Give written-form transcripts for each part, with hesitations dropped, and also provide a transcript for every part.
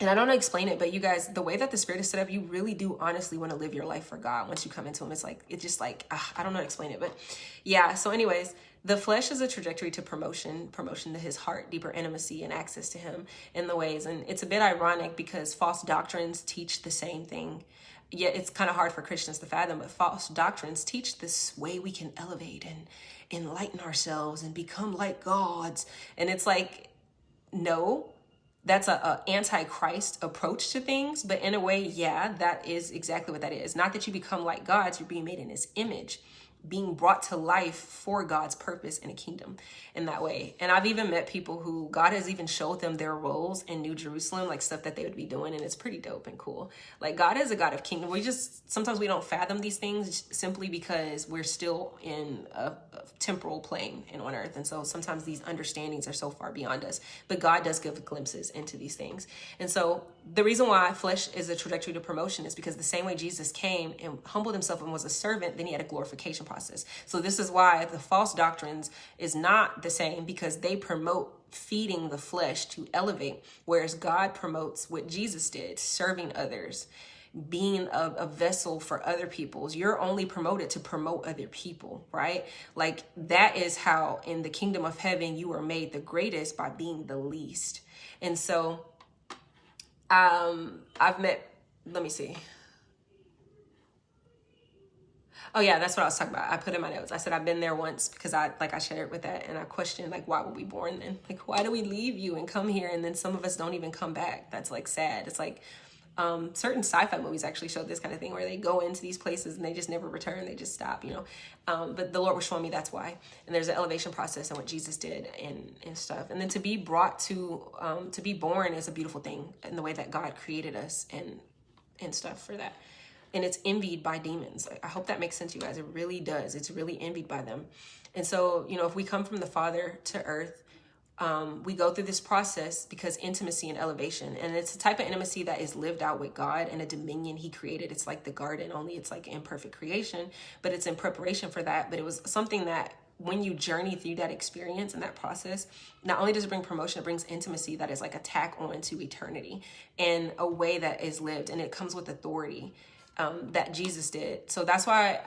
And I don't know how to explain it, but you guys, the way that the Spirit is set up, you really do honestly want to live your life for God once you come into Him. It's just like, I don't know how to explain it, but yeah. So anyways, the flesh is a trajectory to promotion to His heart, deeper intimacy and access to Him in the ways. And it's a bit ironic because false doctrines teach the same thing. Yet it's kind of hard for Christians to fathom, but false doctrines teach this way we can elevate and enlighten ourselves and become like gods. And it's like, no, that's a anti-Christ approach to things, but in a way, yeah, that is exactly what that is. Not that you become like gods, you're being made in His image, being brought to life for God's purpose in a kingdom in that way. And I've even met people who God has even showed them their roles in New Jerusalem, like stuff that they would be doing, and it's pretty dope and cool. Like, God is a God of kingdom. Sometimes we don't fathom these things simply because we're still in a temporal plane and on earth. And so sometimes these understandings are so far beyond us, but God does give glimpses into these things. And so the reason why flesh is a trajectory to promotion is because the same way Jesus came and humbled Himself and was a servant, then He had a glorification process. So this is why the false doctrines is not the same, because they promote feeding the flesh to elevate, whereas God promotes what Jesus did, serving others, being a vessel for other people's. You're only promoted to promote other people, right? Like, that is how in the kingdom of heaven you are made the greatest, by being the least. And so I've met, let me see. Oh yeah, that's what I was talking about. I put in my notes. I said I've been there once because I shared with that, and I questioned, like, why were we born then? Like, why do we leave you and come here, and then some of us don't even come back? That's like sad. It's like certain sci-fi movies actually show this kind of thing where they go into these places and they just never return. They just stop, but the Lord was showing me that's why. And there's an elevation process and what Jesus did and stuff. And then to be brought to be born is a beautiful thing in the way that God created us and stuff for that. And it's envied by demons. I hope that makes sense, you guys. It really does. It's really envied by them. And so, if we come from the Father to earth, we go through this process because intimacy and elevation, and it's a type of intimacy that is lived out with God and a dominion He created. It's like the garden, only it's like imperfect creation, but it's in preparation for that. But it was something that when you journey through that experience and that process, not only does it bring promotion, it brings intimacy that is like a tack on to eternity in a way that is lived, and it comes with authority that Jesus did. So that's why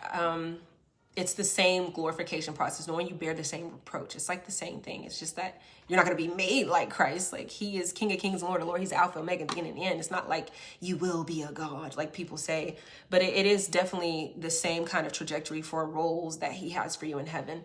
it's the same glorification process, knowing you bear the same reproach. It's like the same thing. It's just that you're not going to be made like Christ. Like, He is King of Kings and Lord of Lords. He's Alpha, Omega, beginning and end. It's not like you will be a God, like people say. But it is definitely the same kind of trajectory for roles that He has for you in heaven.